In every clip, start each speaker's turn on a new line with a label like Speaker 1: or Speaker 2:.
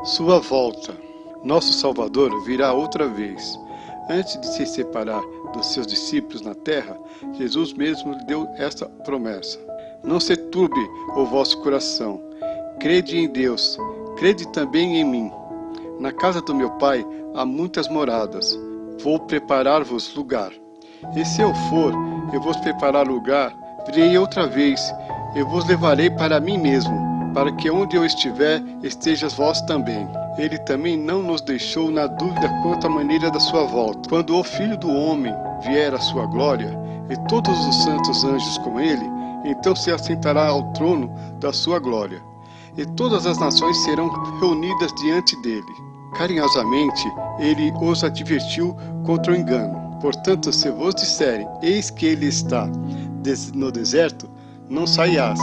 Speaker 1: Sua volta. Nosso Salvador virá outra vez. Antes de se separar dos seus discípulos na terra, Jesus mesmo lhe deu esta promessa: não se turbe o vosso coração. Crede em Deus, crede também em mim. Na casa do meu Pai há muitas moradas. Vou preparar-vos lugar. E se eu for, eu vos preparar lugar, virei outra vez, eu vos levarei para mim mesmo, para que onde eu estiver, estejas vós também. Ele também não nos deixou na dúvida quanto à maneira da sua volta. Quando o Filho do Homem vier à sua glória, e todos os santos anjos com ele, então se assentará ao trono da sua glória. E todas as nações serão reunidas diante dele. Carinhosamente, ele os advertiu contra o engano. Portanto, se vos disserem, eis que ele está no deserto, não saias.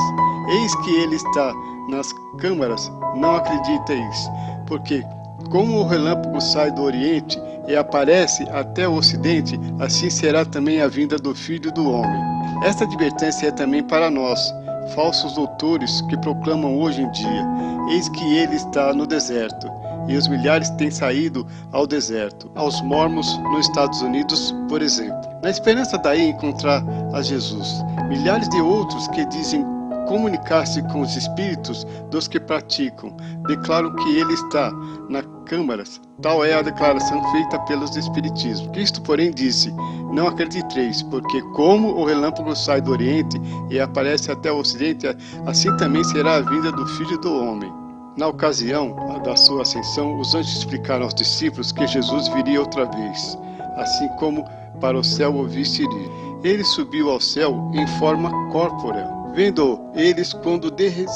Speaker 1: Eis que ele está nas câmaras, não acrediteis. Porque, como o relâmpago sai do oriente e aparece até o ocidente, assim será também a vinda do Filho do Homem. Esta advertência é também para nós, falsos doutores que proclamam hoje em dia: eis que ele está no deserto. E os milhares têm saído ao deserto, aos mormons nos Estados Unidos, por exemplo, na esperança daí encontrar a Jesus. Milhares de outros que dizem comunicar-se com os espíritos dos que praticam, declaram que ele está na câmaras. Tal é a declaração feita pelos espiritismos. Cristo, porém, disse: não acrediteis, porque como o relâmpago sai do oriente e aparece até o ocidente, assim também será a vinda do Filho do Homem. Na ocasião da sua ascensão, os anjos explicaram aos discípulos que Jesus viria outra vez, assim como para o céu o viste-iria. Ele subiu ao céu em forma corpórea. Vendo eles quando dele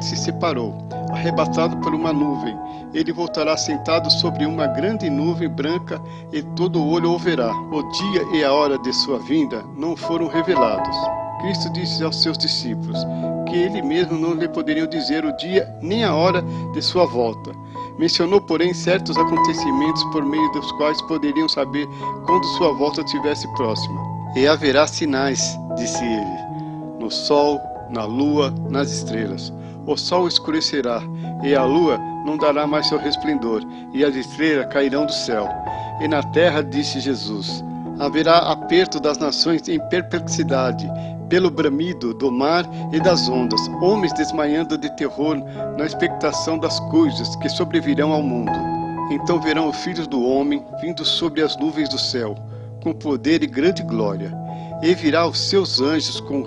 Speaker 1: se separou, arrebatado por uma nuvem, ele voltará sentado sobre uma grande nuvem branca, e todo olho o verá. O dia e a hora de sua vinda não foram revelados. Cristo disse aos seus discípulos que ele mesmo não lhe poderiam dizer o dia nem a hora de sua volta. Mencionou, porém, certos acontecimentos por meio dos quais poderiam saber quando sua volta estivesse próxima. E haverá sinais, disse ele, no sol, na lua, nas estrelas. O sol escurecerá, e a lua não dará mais seu resplendor, e as estrelas cairão do céu. E na terra, disse Jesus, haverá aperto das nações em perplexidade, pelo bramido do mar e das ondas, homens desmaiando de terror na expectação das coisas que sobrevirão ao mundo. Então verão o Filho do Homem vindo sobre as nuvens do céu, com poder e grande glória, e virá os seus anjos com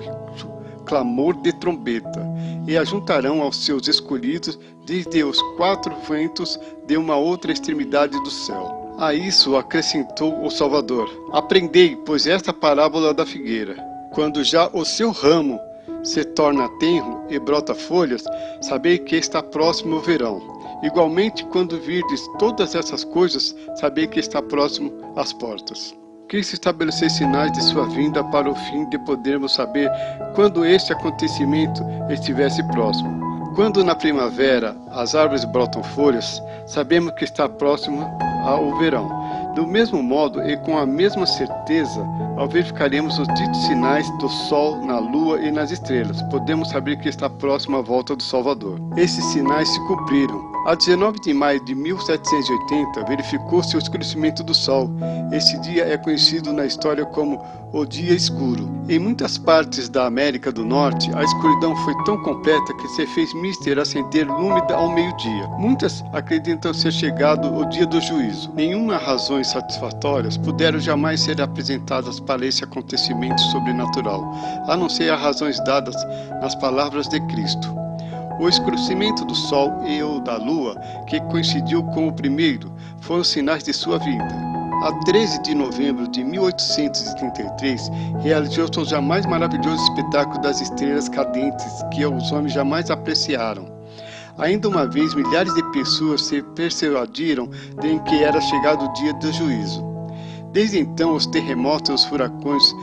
Speaker 1: clamor de trombeta, e ajuntarão aos seus escolhidos desde os quatro ventos de uma outra extremidade do céu. A isso acrescentou o Salvador: aprendei, pois, esta parábola da figueira. Quando já o seu ramo se torna tenro e brota folhas, sabei que está próximo o verão. Igualmente, quando virdes todas essas coisas, sabei que está próximo às portas. Cristo estabeleceu sinais de sua vinda para o fim de podermos saber quando este acontecimento estivesse próximo. Quando na primavera as árvores brotam folhas, sabemos que está próximo ao verão. Do mesmo modo e com a mesma certeza, ao verificarmos os ditos sinais do sol, na lua e nas estrelas, podemos saber que está próximo a volta do Salvador. Esses sinais se cumpriram. A 19 de maio de 1780, verificou-se o escurecimento do sol. Esse dia é conhecido na história como o Dia Escuro. Em muitas partes da América do Norte, a escuridão foi tão completa que se fez mister acender lume ao meio-dia. Muitas acreditam ser chegado o dia do juízo. Nenhuma razões satisfatórias puderam jamais ser apresentadas para esse acontecimento sobrenatural, a não ser as razões dadas nas palavras de Cristo. O escurecimento do sol e o da lua, que coincidiu com o primeiro, foram sinais de sua vinda. A 13 de novembro de 1833, realizou-se o jamais maravilhoso espetáculo das estrelas cadentes que os homens jamais apreciaram. Ainda uma vez, milhares de pessoas se persuadiram de que era chegado o dia do juízo. Desde então, os terremotos, os furacões,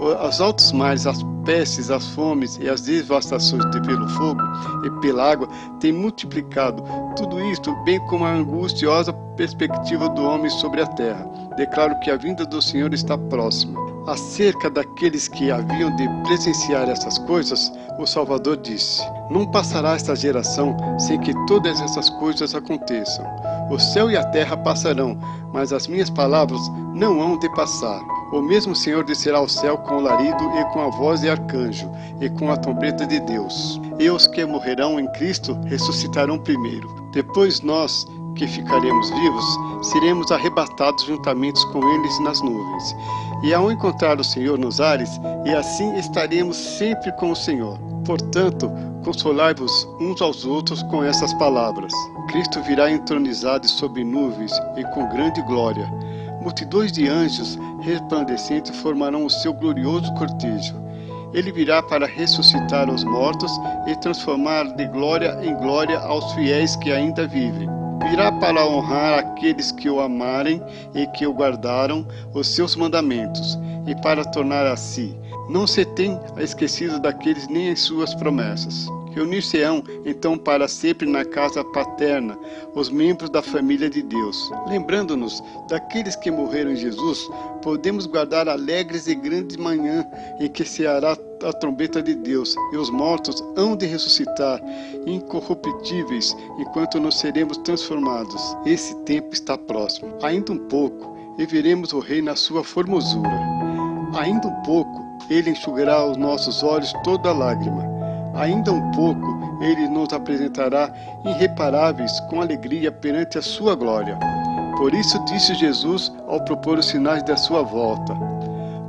Speaker 1: os altos mares, as pestes, as fomes e as devastações pelo fogo e pela água têm multiplicado tudo isto, bem como a angustiosa perspectiva do homem sobre a terra. Declaro que a vinda do Senhor está próxima. Acerca daqueles que haviam de presenciar essas coisas, o Salvador disse: Não passará esta geração sem que todas essas coisas aconteçam. O céu e a terra passarão, mas as minhas palavras não hão de passar. O mesmo Senhor descerá ao céu com alarido e com a voz de arcanjo e com a trombeta de Deus. E os que morrerão em Cristo ressuscitarão primeiro. Depois nós, que ficaremos vivos, seremos arrebatados juntamente com eles nas nuvens. E ao encontrar o Senhor nos ares, e assim estaremos sempre com o Senhor. Portanto, consolai-vos uns aos outros com essas palavras. Cristo virá entronizado sobre nuvens e com grande glória. Multidões de anjos resplandecentes formarão o seu glorioso cortejo. Ele virá para ressuscitar os mortos e transformar de glória em glória aos fiéis que ainda vivem. Virá para honrar aqueles que o amarem e que o guardaram os seus mandamentos, e para tornar a si. Não se tem esquecido daqueles nem as suas promessas. Reunir-se-ão, então, para sempre na casa paterna, os membros da família de Deus. Lembrando-nos daqueles que morreram em Jesus, podemos guardar alegres e grande manhã em que ceará a trombeta de Deus, e os mortos hão de ressuscitar, incorruptíveis, enquanto nós seremos transformados. Esse tempo está próximo. Ainda um pouco, e veremos o Rei na sua formosura. Ainda um pouco, ele enxugará aos nossos olhos toda lágrima. Ainda um pouco, ele nos apresentará irreparáveis com alegria perante a sua glória. Por isso disse Jesus ao propor os sinais da sua volta: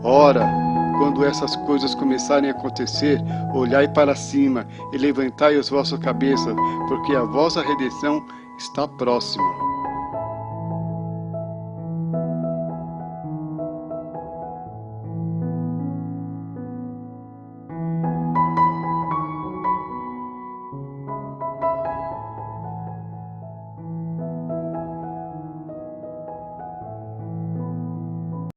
Speaker 1: Ora, quando essas coisas começarem a acontecer, olhai para cima e levantai as vossas cabeças, porque a vossa redenção está próxima.